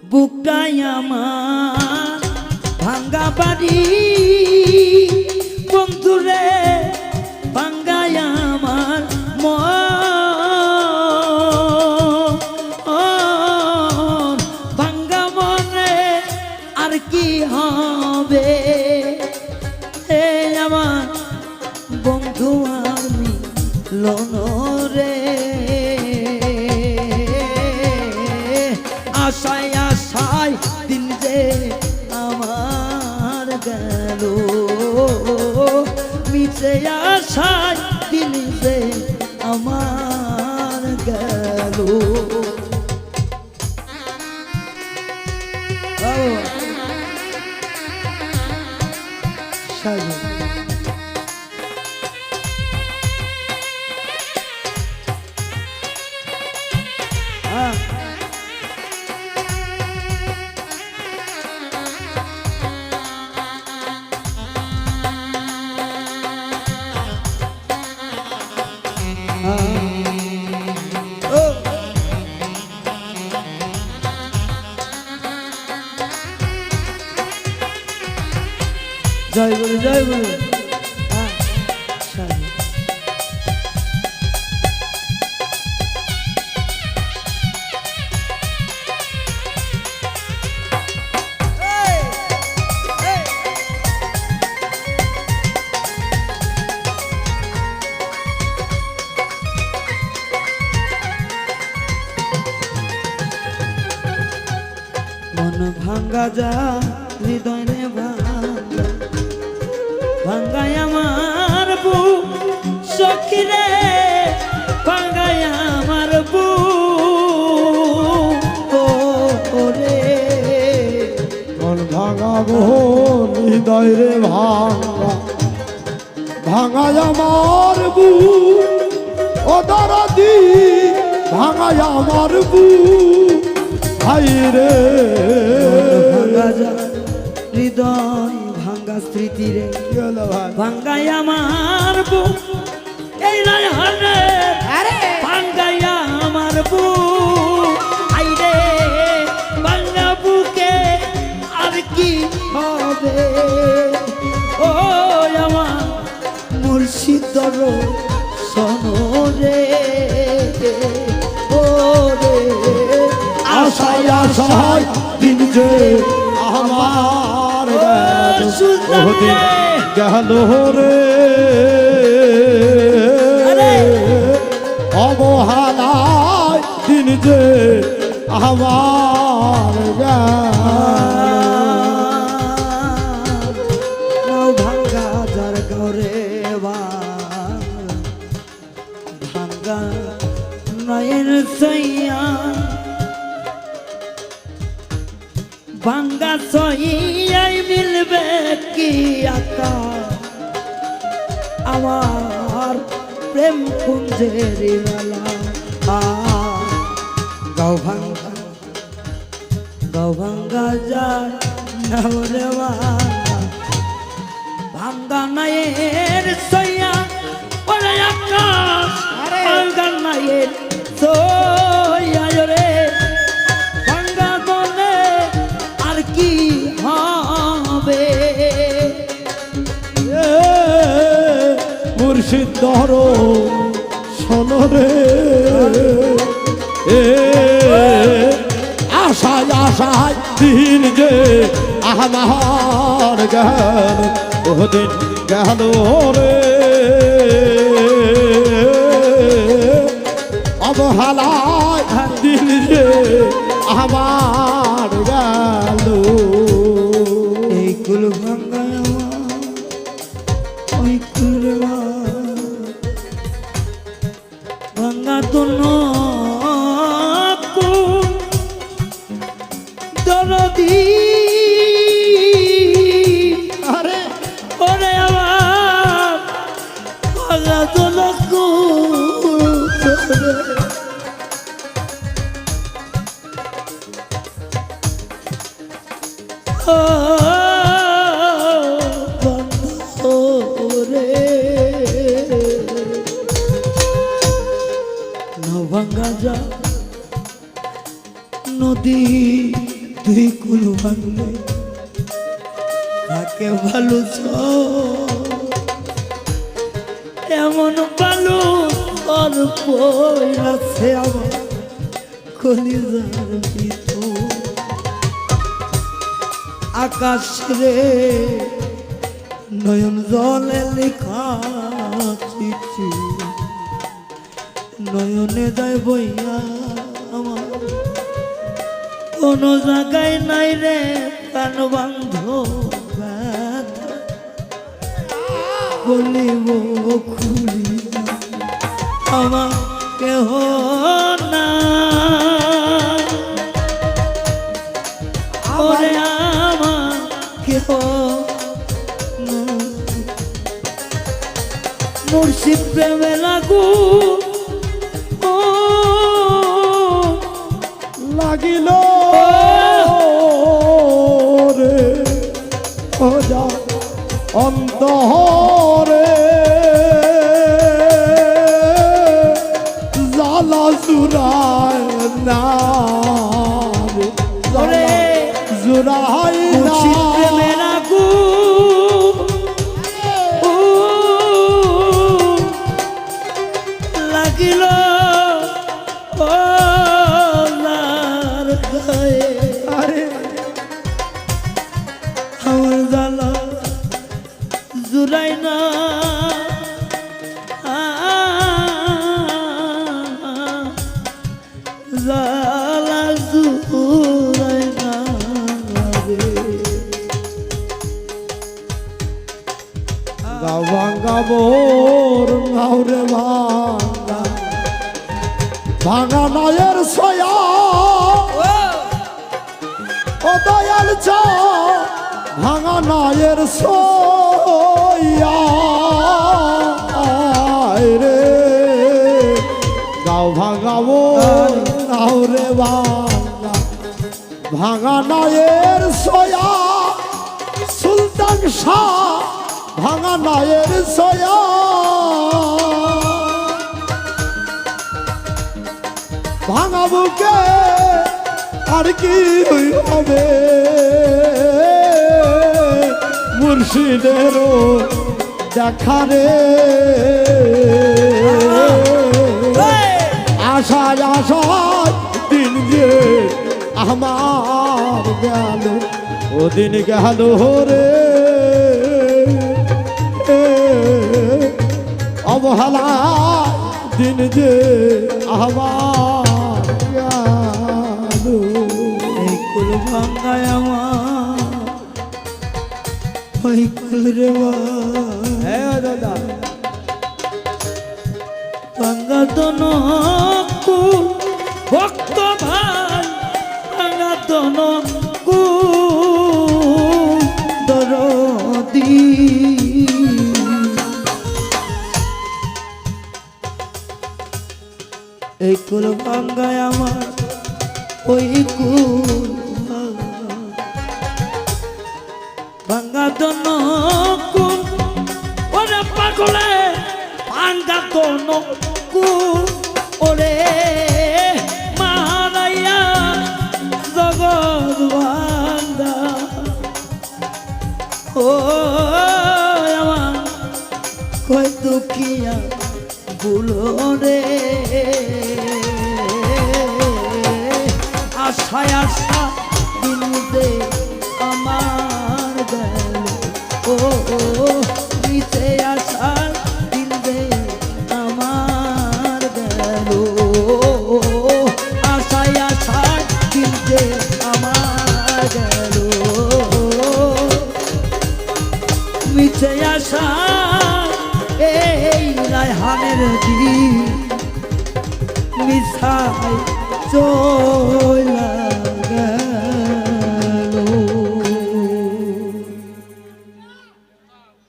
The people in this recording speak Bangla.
বুকটাই আমার ভাঙ্গা বাড়ি বন্ধুরে ভাঙ্গাই আমার মন ভাঙ্গা মনে আর কি হবে আমার বন্ধু আমি লনরে আশায় আশায় দিন যে আমার গেল মিছে আশায় দিন যে আমার গেল জয় গুরু জয় গুরু মন ভাঙ্গা যা হৃদয় রে ভাঙ্গাই আমার বুক সখী রে ভাঙ্গাই আমার বুক রে মন ভাঙা বোন হৃদয় রে ভাঙ্গা ভাঙাই আমার বুক ও দরদি ভাঙাই আমার বুক ভাই রে ভাঙ্গা যা হৃদয় ভাঙ্গা স্মৃতি রে ভাঙ্গাই আমার বুক এই রায়হানে ভাঙ্গাই আমার বুক আই রে ভাঙ্গা বুকে আর কি হবে ও আমার মুর্শিদর সনরে ও রে আশায় আশায় দিন যে আমার গেল রে অবহেলায় দিন যে আমার ভাঙ্গা যার ঘরে ভাঙ্গা নয়ের সইয়া ভাঙ্গা সইয়াই মিলবে কি আকা আমার প্রেম কুঞ্জের গাও ভাঙ্গা যায় নরে ভাঙ্গা নায়ের সইয়া ওরে আকাশ ভাঙ্গা নায়ের সইয়া রে ভাঙ্গা বলে আর কি হবে মুর্শিদ ধর শোনরে আশায় আশায় দিন যে আমার গেল ওদিন গেল রে অবহেলায় দিন যে আমার গেল এই কুল ভাঙ্গা ওই কুল ভাঙ্গা তো দরদি আরে ওরে আমার ভাঙ্গা তো ভাঙ্গা যা নদী দুই কুল ভাঙলে তাকে ভালো এমন ভালো তোর পড়াছে আমার কলিজার ভিতর আকাশ রে নয়ন জলে লেখা চিঠি নয়নে যায় বইয়া আমার কোনো জায়গায় নাই রে প্রাণ বান্ধ বলিব খুলি আমার কেহ না ওরে আমার কেহ না মুর্শিদ প্রেমে লাগু লাগিল রে ও যা অন্তরে জালা জুরায় না রে, জালা জুরায় না মুর্শিদ প্রেমে লাগু লাগিল আমার জালা জুড়াই না জালা জুড়াই না গাবাঙ্গাবোর নাওরে ভাঙ্গা ভাঙা নয়ের সয়া ও দয়াল চা ভাঙা নয়ের সয়া রে গাও ভাঙাবো নাওরে ভাঙ্গা ভাঙা নয়ের সয়া সুলতান শাহ ভাঙা নয়ের সয়া ভাঙা বুকে আর কি হবে মুর্শিদেরও দেখা রে আশায় আশায় দিন যে আমার গেল ও দিন গেল রে অবহেলা দিন যে আমার গেল এই কুল ভাঙ্গায় আমার ওই কুল রে হ্যাঁ দাদা ভাঙ্গা দন কুল ভক্ত ভাই ভাঙ্গা দন কুল দরদি এই কুল ভাঙ্গায় আমার ওই কুল ভাঙ্গা দন কুল ওরে পাগলে ভাঙ্গা দন কুল ওরে মারাইয়া জগৎ ভাঙ্গা ও আমার কই দুঃখিয়া ভুলো রে আশায় আশা দিন দে আমার গেল ও নিচে আশা দিন দে আমার গেল আশায় আশা দিন দে আমার গেল মিছে আশা এই রায়হানের দিন মিছাই চলা